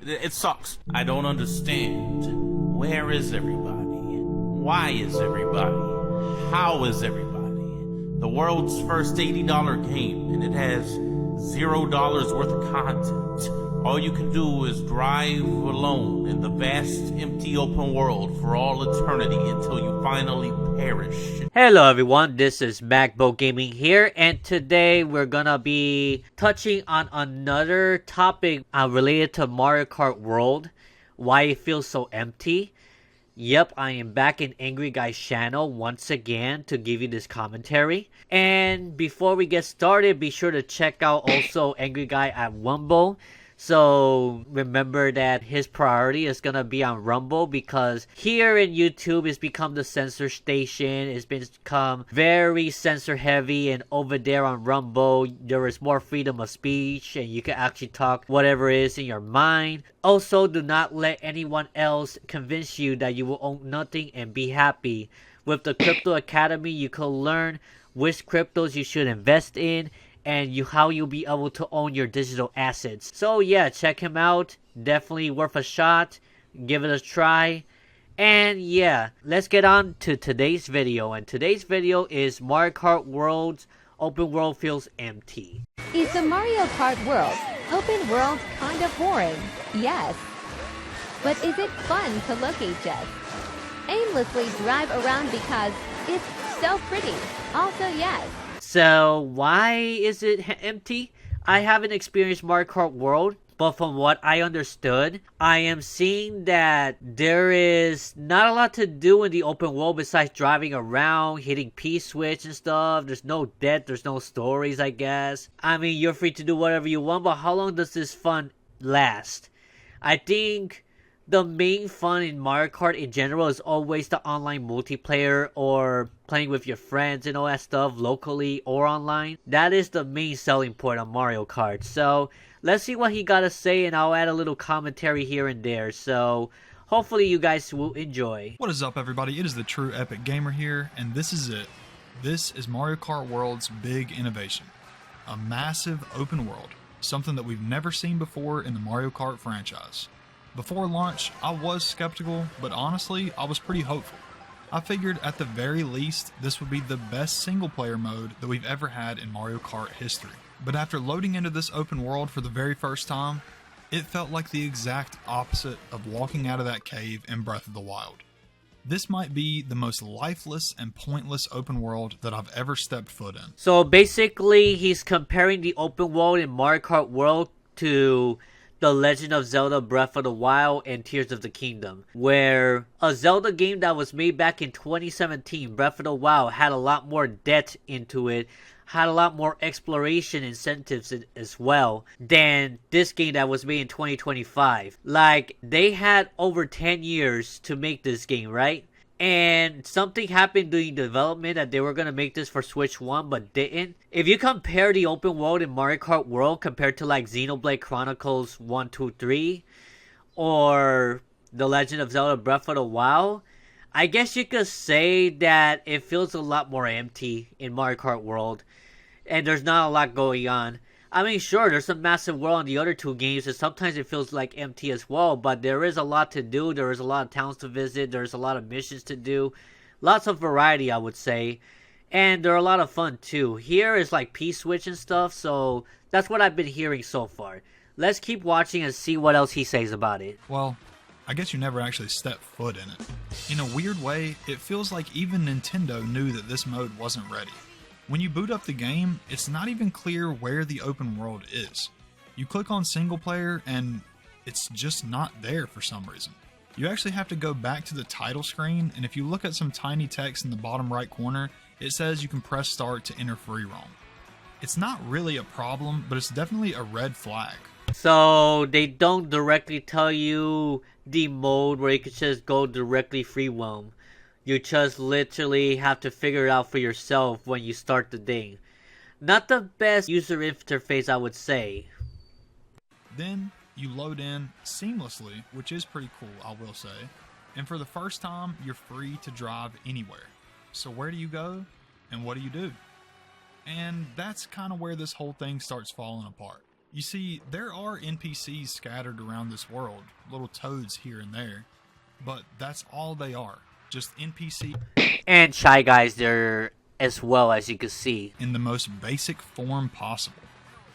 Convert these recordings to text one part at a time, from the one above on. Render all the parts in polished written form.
It sucks. I don't understand. Where is everybody? Why is everybody? How is everybody? The world's first $80 game, and it has $0 worth of content. All you can do is drive alone in the vast, empty open world for all eternity until you finally perish. Hello everyone, this is Magbo Gaming here, and today we're gonna be touching on another topic related to Mario Kart World, why it feels so empty. Yep, I am back in Angry Guy's channel once again to give you this commentary. And before we get started, be sure to check out also Angry Guy at Wumbo. So remember that his priority is gonna be on Rumble, because here in YouTube it's become the censor station. It's become very censor heavy, and over there on Rumble there is more freedom of speech and you can actually talk whatever is in your mind. Also, do not let anyone else convince you that you will own nothing and be happy. With the Crypto Academy, you can learn which cryptos you should invest in and how you'll be able to own your digital assets. So yeah, check him out. Definitely worth a shot. Give it a try. And yeah, let's get on to today's video. And today's video is Mario Kart World's open world feels empty. Is the Mario Kart World open world kind of boring? Yes. But is it fun to look at just aimlessly drive around because it's so pretty? Also yes. So why is it empty? I haven't experienced Mario Kart World, but from what I understood, I am seeing that there is not a lot to do in the open world besides driving around, hitting P-switch and stuff. There's no death, there's no stories, I guess. I mean, you're free to do whatever you want, but how long does this fun last? I think the main fun in Mario Kart in general is always the online multiplayer or playing with your friends and all that stuff locally or online. That is the main selling point of Mario Kart. So let's see what he got to say, and I'll add a little commentary here and there. So hopefully you guys will enjoy. What is up, everybody? It is the True Epic Gamer here, and this is it. This is Mario Kart World's big innovation. A massive open world. Something that we've never seen before in the Mario Kart franchise. Before launch, I was skeptical, but honestly, I was pretty hopeful. I figured at the very least, this would be the best single-player mode that we've ever had in Mario Kart history. But after loading into this open world for the very first time, it felt like the exact opposite of walking out of that cave in Breath of the Wild. This might be the most lifeless and pointless open world that I've ever stepped foot in. So basically, he's comparing the open world in Mario Kart World to The Legend of Zelda Breath of the Wild and Tears of the Kingdom, where a Zelda game that was made back in 2017, Breath of the Wild, had a lot more depth into it, had a lot more exploration incentives as well than this game that was made in 2025. Like, they had over 10 years to make this game, right? And something happened during development that they were going to make this for Switch 1 but didn't. If you compare the open world in Mario Kart World compared to like Xenoblade Chronicles 1, 2, 3 or The Legend of Zelda Breath of the Wild, I guess you could say that it feels a lot more empty in Mario Kart World and there's not a lot going on. I mean, sure, there's a massive world in the other two games, and sometimes it feels like empty as well, but there is a lot to do, there is a lot of towns to visit, there's a lot of missions to do, lots of variety, I would say, and they're a lot of fun too. Here is like P-switch and stuff, so that's what I've been hearing so far. Let's keep watching and see what else he says about it. Well, I guess you never actually stepped foot in it. In a weird way, it feels like even Nintendo knew that this mode wasn't ready. When you boot up the game, it's not even clear where the open world is. You click on single player and it's just not there for some reason. You actually have to go back to the title screen, and if you look at some tiny text in the bottom right corner, it says you can press start to enter free roam. It's not really a problem, but it's definitely a red flag. So they don't directly tell you the mode where you can just go directly free roam. You just literally have to figure it out for yourself when you start the thing. Not the best user interface, I would say. Then you load in seamlessly, which is pretty cool, I will say. And for the first time, you're free to drive anywhere. So where do you go and what do you do? And that's kind of where this whole thing starts falling apart. You see, there are NPCs scattered around this world, little toads here and there, but that's all they are, just NPC And Shy Guys there as well, as you can see. in the most basic form possible,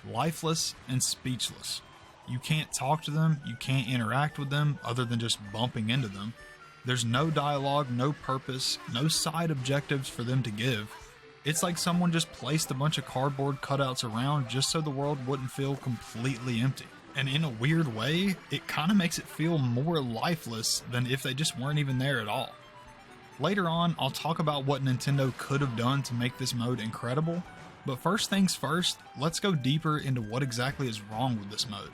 lifeless and speechless. You can't talk to them, you can't interact with them other than just bumping into them. There's no dialogue, no purpose, no side objectives for them to give. It's like someone just placed a bunch of cardboard cutouts around just so the world wouldn't feel completely empty. And in a weird way, it kind of makes it feel more lifeless than if they just weren't even there at all. Later on, I'll talk about what Nintendo could have done to make this mode incredible, but first things first, let's go deeper into what exactly is wrong with this mode,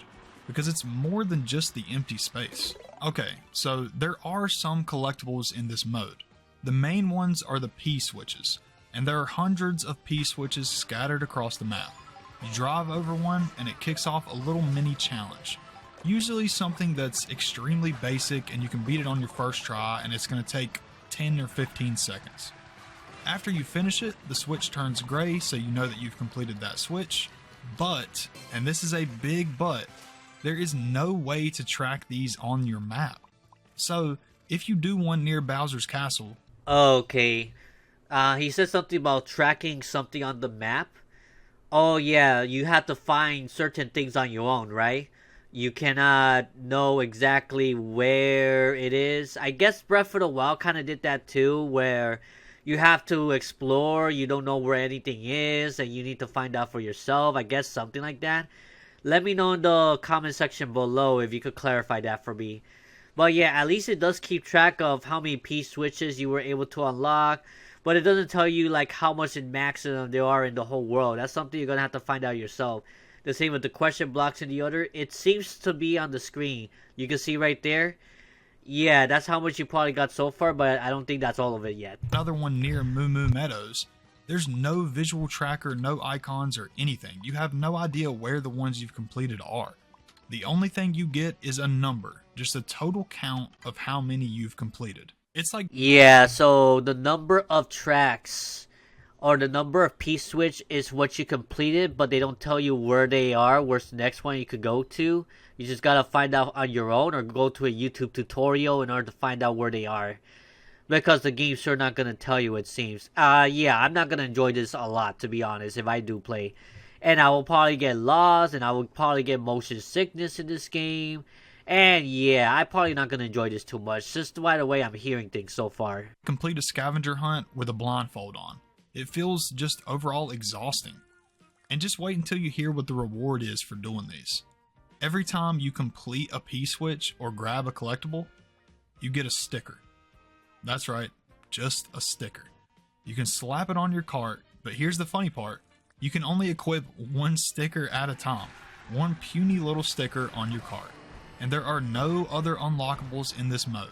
because it's more than just the empty space. Okay, so there are some collectibles in this mode. The main ones are the P-switches, and there are hundreds of P-switches scattered across the map. You drive over one and it kicks off a little mini challenge. Usually something that's extremely basic and you can beat it on your first try and it's going to take 10 or 15 seconds. After you finish it, the switch turns gray so you know that you've completed that switch. But, and this is a big but, there is no way to track these on your map. So, if you do one near Bowser's Castle... Okay. He said something about tracking something on the map. Oh yeah, you have to find certain things on your own, right? You cannot know exactly where it is. I guess Breath of the Wild kind of did that too, where you have to explore, you don't know where anything is, and you need to find out for yourself. I guess something like that. Let me know in the comment section below if you could clarify that for me. But yeah, at least it does keep track of how many P-switches you were able to unlock. But it doesn't tell you like how much in maximum there are in the whole world. That's something you're going to have to find out yourself. The same with the question blocks in the other. It seems to be on the screen. You can see right there. Yeah, that's how much you probably got so far, but I don't think that's all of it yet. Another one near Moo Moo Meadows. There's no visual tracker, no icons or anything. You have no idea where the ones you've completed are. The only thing you get is a number, just a total count of how many you've completed. It's like... Yeah, so the number of tracks or the number of P-switch is what you completed, but they don't tell you where they are, where's the next one you could go to. You just gotta find out on your own or go to a YouTube tutorial in order to find out where they are. Because the game's sure not gonna tell you, it seems. Yeah, I'm not gonna enjoy this a lot, to be honest, if I do play. And I will probably get lost, and I will probably get motion sickness in this game. And yeah, I'm probably not going to enjoy this too much, just by the way I'm hearing things so far. Complete a scavenger hunt with a blindfold on. It feels just overall exhausting. And just wait until you hear what the reward is for doing these. Every time you complete a P-switch or grab a collectible, you get a sticker. That's right, just a sticker. You can slap it on your cart, but here's the funny part. You can only equip one sticker at a time. One puny little sticker on your cart. And there are no other unlockables in this mode.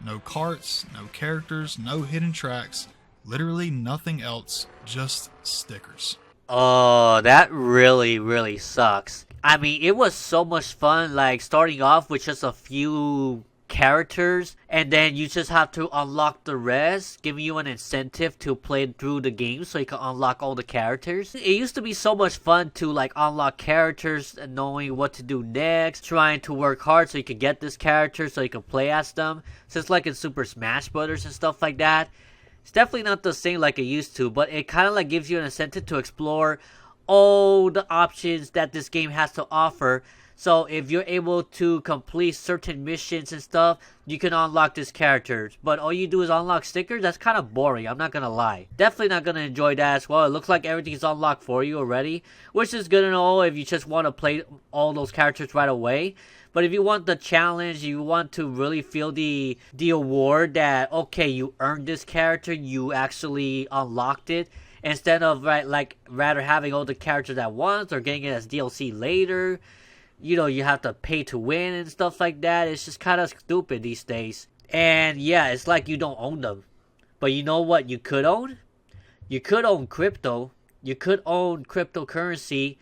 No carts, no characters, no hidden tracks, literally nothing else, just stickers. Oh, that really sucks. I mean, it was so much fun, like starting off with just a few characters, and then you just have to unlock the rest, giving you an incentive to play through the game so you can unlock all the characters. It used to be so much fun to like unlock characters and knowing what to do next, trying to work hard so you can get this character so you can play as them. So it's like in Super Smash Brothers and stuff like that. It's definitely not the same like it used to, but it kind of like gives you an incentive to explore all the options that this game has to offer. So if you're able to complete certain missions and stuff, you can unlock these characters. But all you do is unlock stickers? That's kind of boring, I'm not going to lie. Definitely not going to enjoy that as well. It looks like everything's unlocked for you already, which is good and all if you just want to play all those characters right away. But if you want the challenge, you want to really feel the award that, okay, you earned this character, you actually unlocked it. Instead of rather having all the characters at once or getting it as DLC later. You know, you have to pay to win and stuff like that. It's just kind of stupid these days. And yeah, it's like you don't own them. But you know what you could own? You could own crypto. You could own cryptocurrency,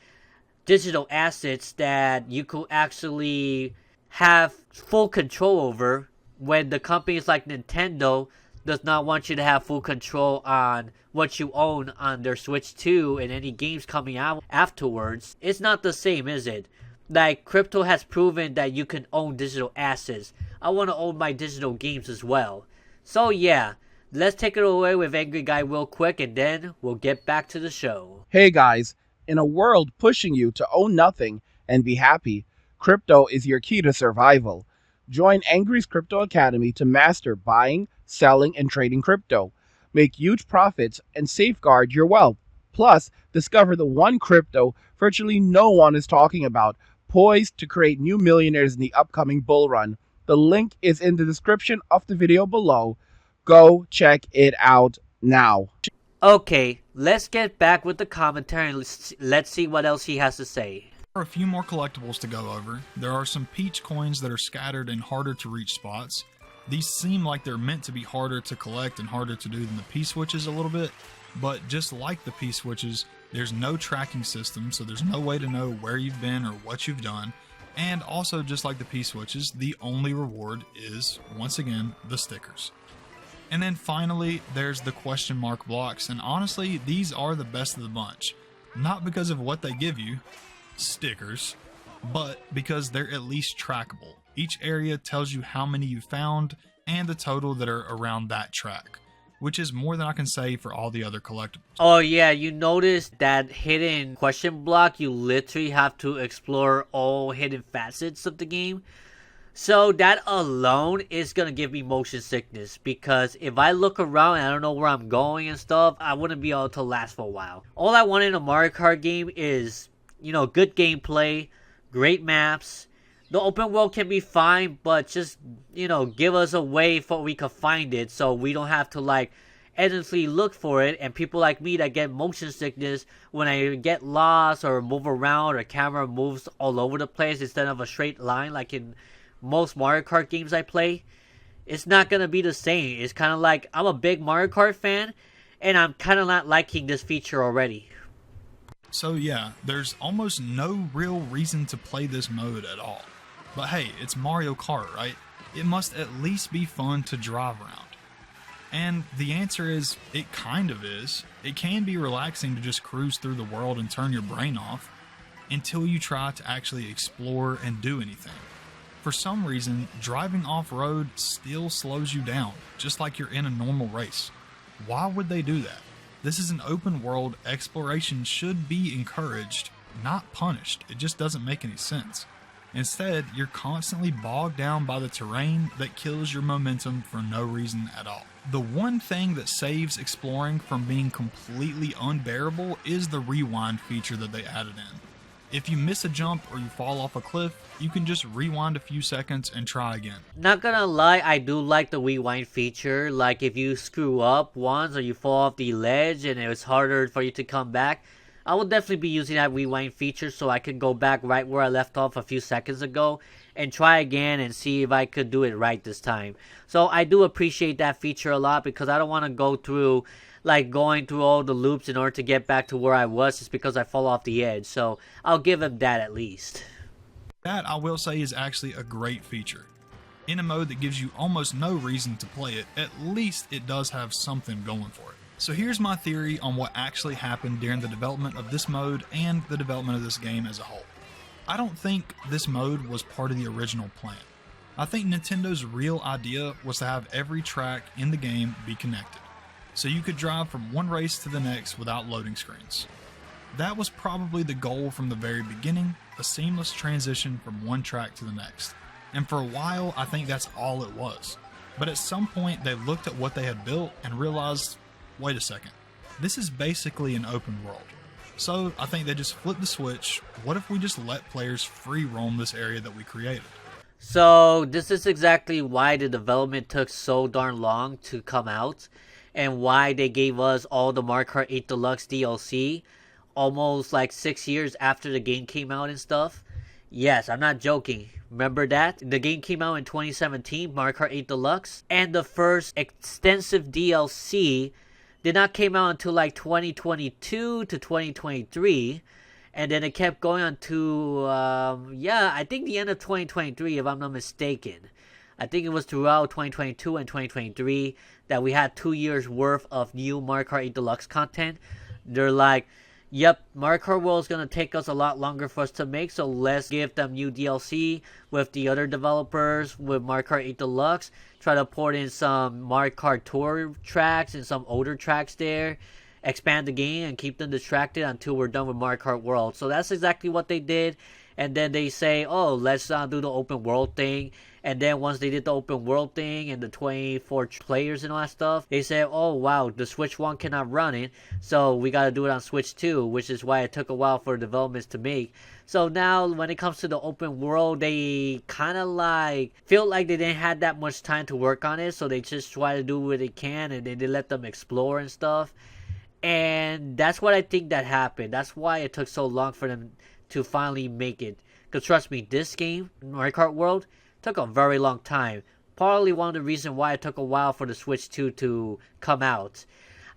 digital assets that you could actually have full control over when the companies like Nintendo does not want you to have full control on what you own on their Switch 2 and any games coming out afterwards, it's not the same, is it? Like, crypto has proven that you can own digital assets. I want to own my digital games as well. So yeah, let's take it away with Angry Guy real quick, and then we'll get back to the show. Hey guys, in a world pushing you to own nothing and be happy, crypto is your key to survival. Join Angry's Crypto Academy to master buying, selling, and trading crypto. Make huge profits and safeguard your wealth. Plus, discover the one crypto virtually no one is talking about, poised to create new millionaires in the upcoming bull run. The link is in the description of the video below. Go check it out now. Okay, let's get back with the commentary and let's see what else he has to say. There are a few more collectibles to go over. There are some peach coins that are scattered in harder to reach spots. These seem like they're meant to be harder to collect and harder to do than the P-switches a little bit, but just like the P-switches, there's no tracking system, so there's no way to know where you've been or what you've done. And also, just like the P-switches, the only reward is, once again, the stickers. And then finally, there's the question mark blocks, and honestly, these are the best of the bunch. Not because of what they give you, stickers, but because they're at least trackable. Each area tells you how many you found and the total that are around that track, which is more than I can say for all the other collectibles. Oh yeah, you notice that hidden question block, you literally have to explore all hidden facets of the game. So that alone is going to give me motion sickness, because if I look around and I don't know where I'm going and stuff, I wouldn't be able to last for a while. All I want in a Mario Kart game is, you know, good gameplay, great maps. The open world can be fine, but just, you know, give us a way for we can find it so we don't have to like endlessly look for it. And people like me that get motion sickness when I get lost or move around or camera moves all over the place instead of a straight line like in most Mario Kart games I play, it's not going to be the same. It's kind of like I'm a big Mario Kart fan and I'm kind of not liking this feature already. So yeah, there's almost no real reason to play this mode at all. But hey, it's Mario Kart, right? It must at least be fun to drive around. And the answer is, it kind of is. It can be relaxing to just cruise through the world and turn your brain off, until you try to actually explore and do anything. For some reason, driving off-road still slows you down, just like you're in a normal race. Why would they do that? This is an open world. Exploration should be encouraged, not punished. It just doesn't make any sense. Instead, you're constantly bogged down by the terrain that kills your momentum for no reason at all. The one thing that saves exploring from being completely unbearable is the rewind feature that they added in. If you miss a jump or you fall off a cliff, you can just rewind a few seconds and try again. Not gonna lie, I do like the rewind feature. Like if you screw up once or you fall off the ledge and it's harder for you to come back, I will definitely be using that rewind feature so I can go back right where I left off a few seconds ago and try again and see if I could do it right this time. So I do appreciate that feature a lot, because I don't want to go through like going through all the loops in order to get back to where I was just because I fall off the edge. So I'll give him that at least. That, I will say, is actually a great feature. In a mode that gives you almost no reason to play it, at least it does have something going for it. So here's my theory on what actually happened during the development of this mode and the development of this game as a whole. I don't think this mode was part of the original plan. I think Nintendo's real idea was to have every track in the game be connected, so you could drive from one race to the next without loading screens. That was probably the goal from the very beginning, a seamless transition from one track to the next. And for a while, I think that's all it was. But at some point, they looked at what they had built and realized, wait a second, this is basically an open world. So I think they just flipped the switch. What if we just let players free roam this area that we created? So this is exactly why the development took so darn long to come out, and why they gave us all the Mario Kart 8 Deluxe DLC almost like 6 years after the game came out and stuff. Yes, I'm not joking. Remember that? The game came out in 2017, Mario Kart 8 Deluxe, and the first extensive DLC did not came out until like 2022 to 2023, and then it kept going on to I think the end of 2023 if I'm not mistaken. I think it was throughout 2022 and 2023 that we had 2 years worth of new Mario Kart 8 Deluxe content. They're like, yep, Mario Kart World is going to take us a lot longer for us to make, so let's give them new DLC with the other developers with Mario Kart 8 Deluxe. Try to port in some Mario Kart Tour tracks and some older tracks there. Expand the game and keep them distracted until we're done with Mario Kart World. So that's exactly what they did. And then they say, oh, let's do the open world thing. And then once they did the open world thing and the 24 players and all that stuff, they said, oh wow, the Switch 1 cannot run it, so we got to do it on Switch 2, which is why it took a while for developments to make. So now when it comes to the open world, they kind of like feel like they didn't have that much time to work on it, so they just try to do what they can and then they let them explore and stuff. And that's what I think that happened. That's why it took so long for them to finally make it. Because trust me, this game, Mario Kart World, took a very long time. Probably one of the reasons why it took a while for the Switch 2 to come out.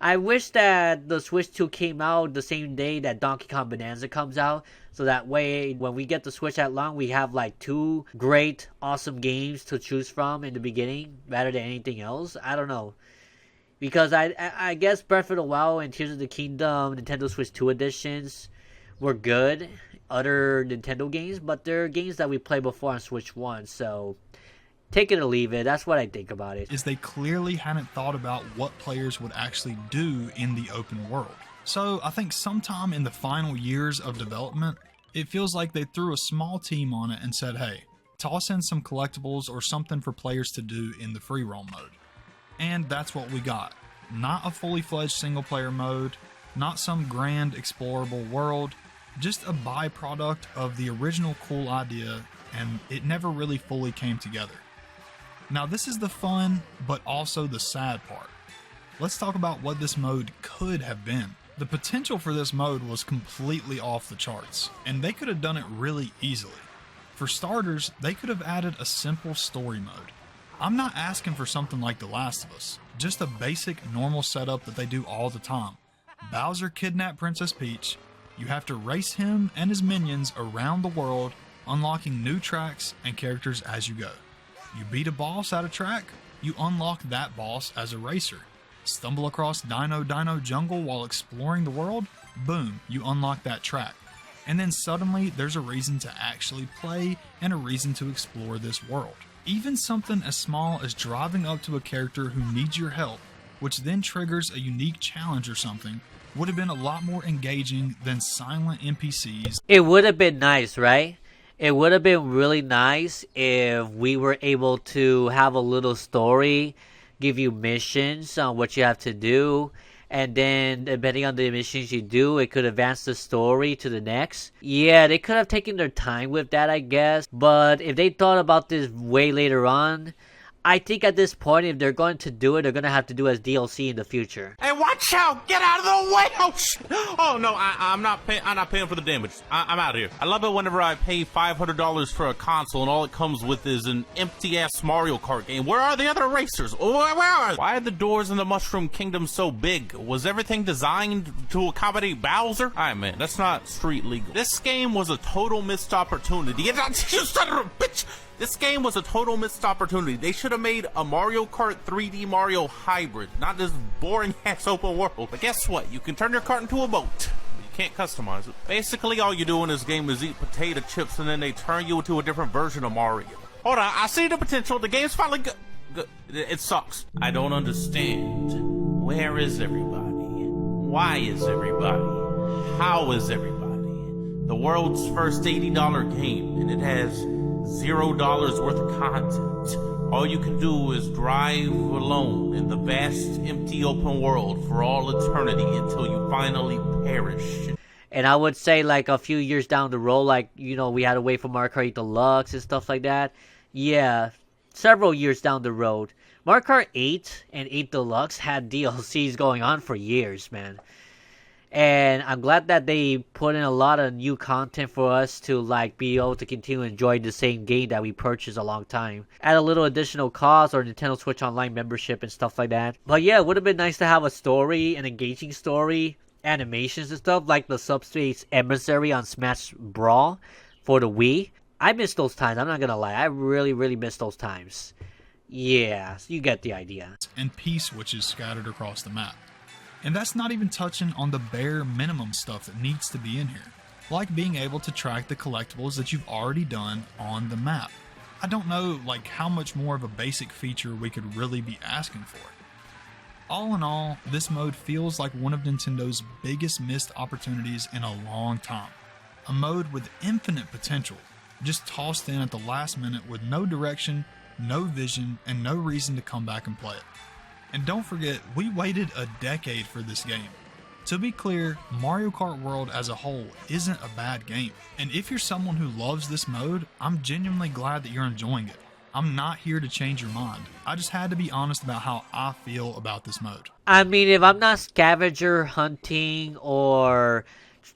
I wish that the Switch 2 came out the same day that Donkey Kong Bonanza comes out. So that way, when we get the Switch at long, we have like 2 great, awesome games to choose from in the beginning, rather than anything else. I don't know. Because I guess Breath of the Wild and Tears of the Kingdom Nintendo Switch 2 editions were good, other Nintendo games, but they're games that we played before on Switch 1, so take it or leave it. That's what I think about it. Is they clearly hadn't thought about what players would actually do in the open world. So I think sometime in the final years of development, it feels like they threw a small team on it and said, hey, toss in some collectibles or something for players to do in the free roam mode. And that's what we got. Not a fully fledged single player mode, not some grand explorable world, just a byproduct of the original cool idea, and it never really fully came together. Now this is the fun, but also the sad part. Let's talk about what this mode could have been. The potential for this mode was completely off the charts, and they could have done it really easily. For starters, they could have added a simple story mode. I'm not asking for something like The Last of Us, just a basic normal setup that they do all the time. Bowser kidnapped Princess Peach, you have to race him and his minions around the world, unlocking new tracks and characters as you go. You beat a boss at a track, you unlock that boss as a racer. Stumble across Dino Jungle while exploring the world, boom, you unlock that track. And then suddenly there's a reason to actually play and a reason to explore this world. Even something as small as driving up to a character who needs your help, which then triggers a unique challenge or something, would have been a lot more engaging than silent NPCs. It would have been nice, right? It would have been really nice if we were able to have a little story, give you missions on what you have to do, and then depending on the missions you do, it could advance the story to the next. Yeah, they could have taken their time with that, I guess. But if they thought about this way later on, I think at this point, if they're going to do it, they're going to have to do as DLC in the future. Hey, watch out! Get out of the way! Oh, oh no, I'm not paying for the damage. I'm out of here. I love it whenever I pay $500 for a console and all it comes with is an empty-ass Mario Kart game. Where are the other racers? Where are they? Why are the doors in the Mushroom Kingdom so big? Was everything designed to accommodate Bowser? Alright, man, that's not street legal. This game was a total missed opportunity. You son of a bitch! This game was a total missed opportunity. They should have made a Mario Kart 3D Mario hybrid, not this boring-ass open world. But guess what? You can turn your kart into a boat. You can't customize it. Basically, all you do in this game is eat potato chips, and then they turn you into a different version of Mario. Hold on, I see the potential. The game's finally good. It sucks. I don't understand. Where is everybody? Why is everybody? How is everybody? The world's first $80 game, and it has $0 worth of content. All you can do is drive alone in the vast, empty open world for all eternity until you finally perish. And I would say like a few years down the road, like, you know, we had to wait for Mario Kart 8 Deluxe and stuff like that. Yeah, several years down the road. Mario Kart 8 and 8 Deluxe had DLCs going on for years, man. And I'm glad that they put in a lot of new content for us to like be able to continue enjoying the same game that we purchased a long time. Add a little additional cost or Nintendo Switch Online membership and stuff like that. But yeah, it would have been nice to have a story, an engaging story, animations and stuff like the Subspace Emissary on Smash Brawl for the Wii. I miss those times, I'm not gonna lie. I really miss those times. Yeah, you get the idea. and P-switches scattered across the map. And that's not even touching on the bare minimum stuff that needs to be in here, like being able to track the collectibles that you've already done on the map. I don't know like how much more of a basic feature we could really be asking for. All in all, this mode feels like one of Nintendo's biggest missed opportunities in a long time. A mode with infinite potential, just tossed in at the last minute with no direction, no vision, and no reason to come back and play it. And don't forget, we waited a decade for this game. To be clear, Mario Kart World as a whole isn't a bad game. And if you're someone who loves this mode, I'm genuinely glad that you're enjoying it. I'm not here to change your mind. I just had to be honest about how I feel about this mode. I mean, if I'm not scavenger hunting or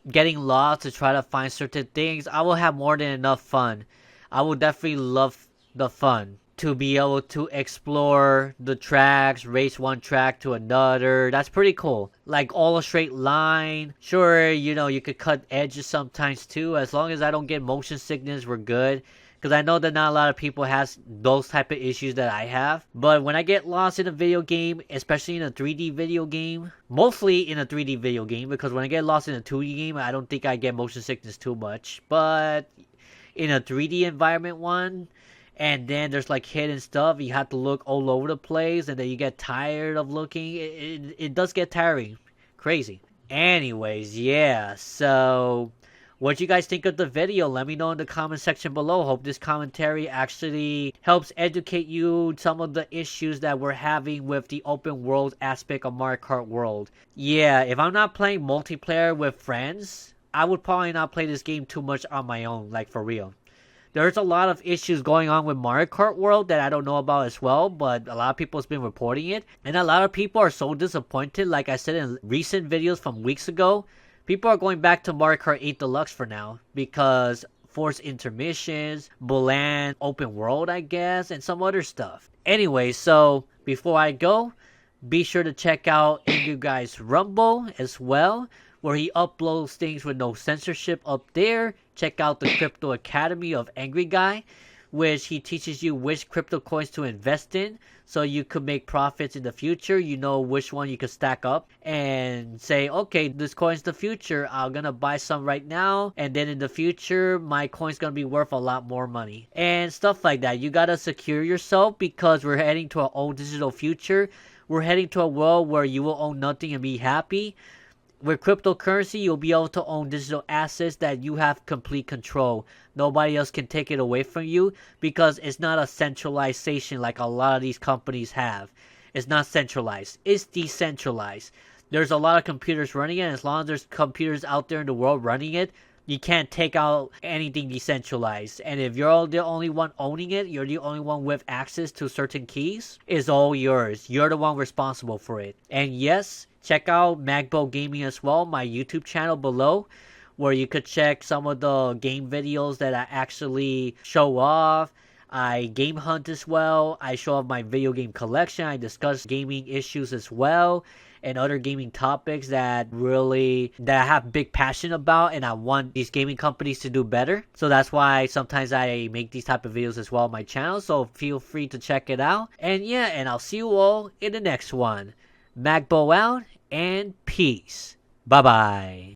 getting lost to try to find certain things, I will have more than enough fun. I will definitely love the fun to be able to explore the tracks, race one track to another. That's pretty cool. Like all a straight line. Sure, you could cut edges sometimes too. As long as I don't get motion sickness, we're good. Because I know that not a lot of people has those type of issues that I have. But when I get lost in a video game, especially in a 3D video game, mostly in a 3D video game, because when I get lost in a 2D game, I don't think I get motion sickness too much. But in a 3D environment one, and then there's like hidden stuff, you have to look all over the place, and then you get tired of looking. It does get tiring. Crazy. Anyways, yeah, so what you guys think of the video? Let me know in the comment section below. Hope this commentary actually helps educate you some of the issues that we're having with the open world aspect of Mario Kart World. Yeah, if I'm not playing multiplayer with friends, I would probably not play this game too much on my own, like for real. There's a lot of issues going on with Mario Kart World that I don't know about as well, but a lot of people have been reporting it. And a lot of people are so disappointed, like I said in recent videos from weeks ago. People are going back to Mario Kart 8 Deluxe for now because forced intermissions, bland open world, I guess, and some other stuff. Anyway, so before I go, be sure to check out Angry Guy's Rumble as well, where he uploads things with no censorship up there. Check out the Crypto Academy of Angry Guy, which he teaches you which crypto coins to invest in so you could make profits in the future. You know which one you could stack up and say, okay, this coin's the future. I'm going to buy some right now, and then in the future, my coin's going to be worth a lot more money. And stuff like that. You got to secure yourself because we're heading to our own digital future. We're heading to a world where you will own nothing and be happy. With cryptocurrency, you'll be able to own digital assets that you have complete control. Nobody else can take it away from you because it's not a centralization like a lot of these companies have. It's not centralized. It's decentralized. There's a lot of computers running it, and as long as there's computers out there in the world running it, you can't take out anything decentralized. And if you're the only one owning it, you're the only one with access to certain keys, it's all yours. You're the one responsible for it. And yes, check out Magbo Gaming as well, my YouTube channel below, where you could check some of the game videos that I actually show off. I game hunt as well. I show off my video game collection. I discuss gaming issues as well and other gaming topics that I have big passion about, and I want these gaming companies to do better. So that's why sometimes I make these type of videos as well on my channel. So feel free to check it out. And yeah, and I'll see you all in the next one. Magbo out and peace. Bye bye.